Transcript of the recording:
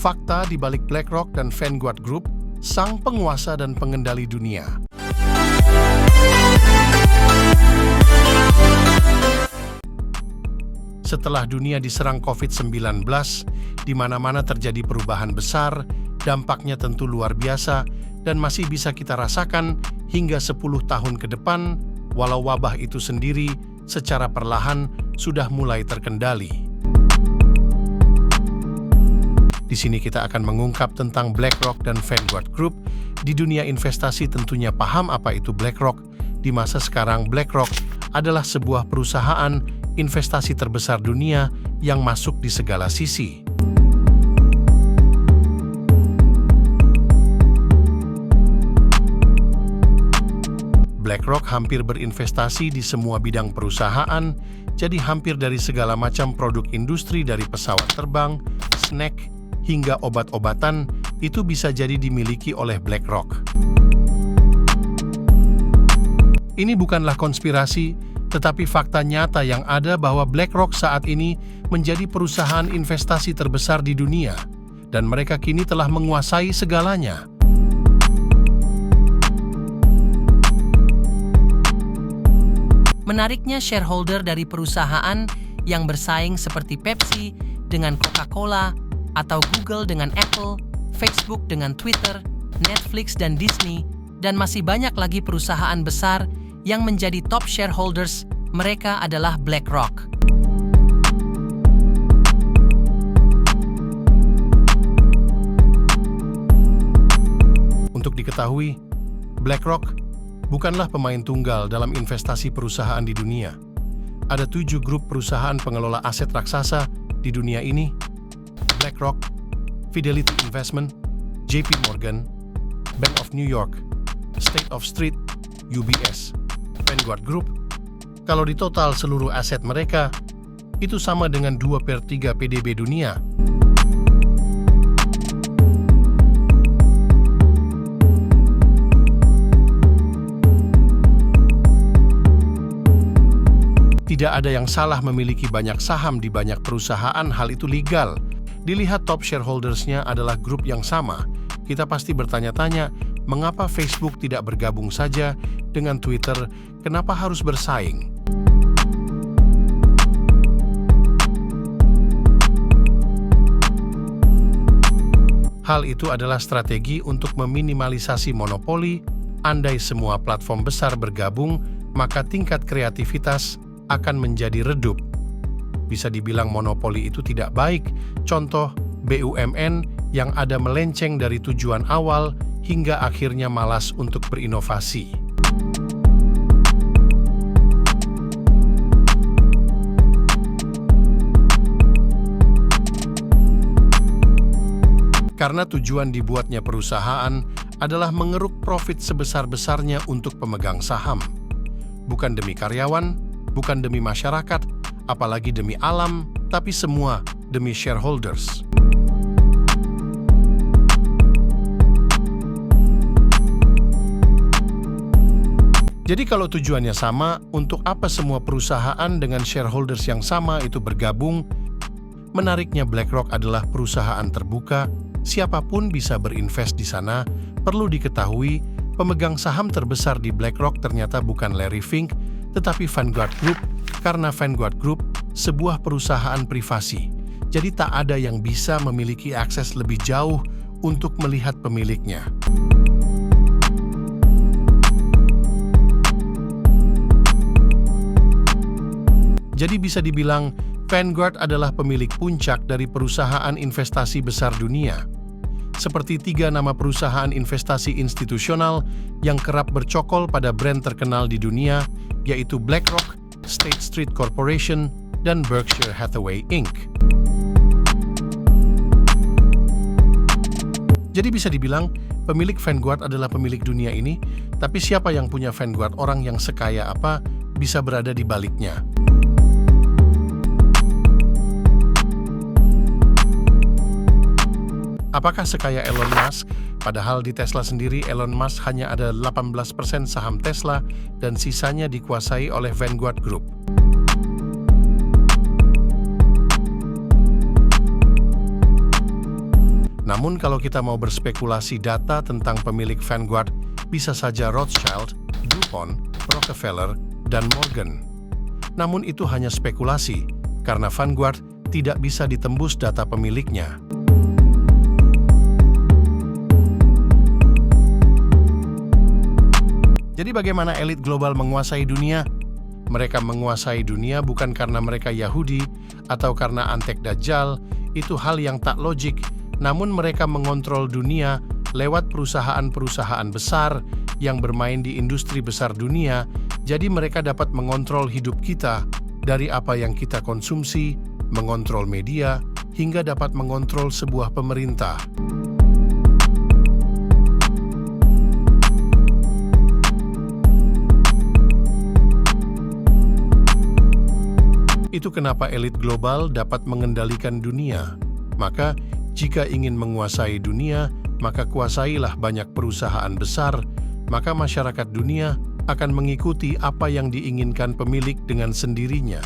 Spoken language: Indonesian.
Fakta di balik BlackRock dan Vanguard Group, sang penguasa dan pengendali dunia. Setelah dunia diserang COVID-19, di mana-mana terjadi perubahan besar, dampaknya tentu luar biasa dan masih bisa kita rasakan hingga 10 tahun ke depan, walau wabah itu sendiri secara perlahan sudah mulai terkendali. Di sini kita akan mengungkap tentang BlackRock dan Vanguard Group. Di dunia investasi tentunya paham apa itu BlackRock. Di masa sekarang BlackRock adalah sebuah perusahaan investasi terbesar dunia yang masuk di segala sisi. BlackRock hampir berinvestasi di semua bidang perusahaan, jadi hampir dari segala macam produk industri dari pesawat terbang, snack, hingga obat-obatan itu bisa jadi dimiliki oleh BlackRock. Ini bukanlah konspirasi, tetapi fakta nyata yang ada bahwa BlackRock saat ini menjadi perusahaan investasi terbesar di dunia, dan mereka kini telah menguasai segalanya. Menariknya, shareholder dari perusahaan yang bersaing seperti Pepsi dengan Coca-Cola, atau Google dengan Apple, Facebook dengan Twitter, Netflix dan Disney, dan masih banyak lagi perusahaan besar yang menjadi top shareholders, mereka adalah BlackRock. Untuk diketahui, BlackRock bukanlah pemain tunggal dalam investasi perusahaan di dunia. Ada 7 grup perusahaan pengelola aset raksasa di dunia ini: BlackRock, Fidelity Investment, JP Morgan, Bank of New York, State Street, UBS, Vanguard Group. Kalau ditotal seluruh aset mereka, itu sama dengan 2/3 PDB dunia. Tidak ada yang salah memiliki banyak saham di banyak perusahaan, hal itu legal. Dilihat top shareholders-nya adalah grup yang sama. Kita pasti bertanya-tanya, mengapa Facebook tidak bergabung saja dengan Twitter? Kenapa harus bersaing? Hal itu adalah strategi untuk meminimalisasi monopoli. Andai semua platform besar bergabung, maka tingkat kreativitas akan menjadi redup. Bisa dibilang monopoli itu tidak baik. Contoh, BUMN yang ada melenceng dari tujuan awal hingga akhirnya malas untuk berinovasi. Karena tujuan dibuatnya perusahaan adalah mengeruk profit sebesar-besarnya untuk pemegang saham. Bukan demi karyawan, bukan demi masyarakat, apalagi demi alam, tapi semua demi shareholders. Jadi kalau tujuannya sama, untuk apa semua perusahaan dengan shareholders yang sama itu bergabung? Menariknya, BlackRock adalah perusahaan terbuka, siapapun bisa berinvest di sana. Perlu diketahui, pemegang saham terbesar di BlackRock ternyata bukan Larry Fink, tetapi Vanguard Group, karena Vanguard Group sebuah perusahaan privasi. Jadi tak ada yang bisa memiliki akses lebih jauh untuk melihat pemiliknya. Jadi bisa dibilang, Vanguard adalah pemilik puncak dari perusahaan investasi besar dunia. Seperti 3 nama perusahaan investasi institusional yang kerap bercokol pada brand terkenal di dunia, yaitu BlackRock, State Street Corporation, dan Berkshire Hathaway Inc. Jadi bisa dibilang, pemilik Vanguard adalah pemilik dunia ini, tapi siapa yang punya Vanguard, orang yang sekaya apa, bisa berada di baliknya. Apakah sekaya Elon Musk? Padahal di Tesla sendiri, Elon Musk hanya ada 18% saham Tesla dan sisanya dikuasai oleh Vanguard Group. Namun kalau kita mau berspekulasi data tentang pemilik Vanguard, bisa saja Rothschild, DuPont, Rockefeller, dan Morgan. Namun itu hanya spekulasi, karena Vanguard tidak bisa ditembus data pemiliknya. Jadi bagaimana elit global menguasai dunia? Mereka menguasai dunia bukan karena mereka Yahudi atau karena antek Dajjal, itu hal yang tak logik, namun mereka mengontrol dunia lewat perusahaan-perusahaan besar yang bermain di industri besar dunia, jadi mereka dapat mengontrol hidup kita dari apa yang kita konsumsi, mengontrol media, hingga dapat mengontrol sebuah pemerintah. Itu kenapa elit global dapat mengendalikan dunia. Maka, jika ingin menguasai dunia, maka kuasailah banyak perusahaan besar, maka masyarakat dunia akan mengikuti apa yang diinginkan pemilik dengan sendirinya.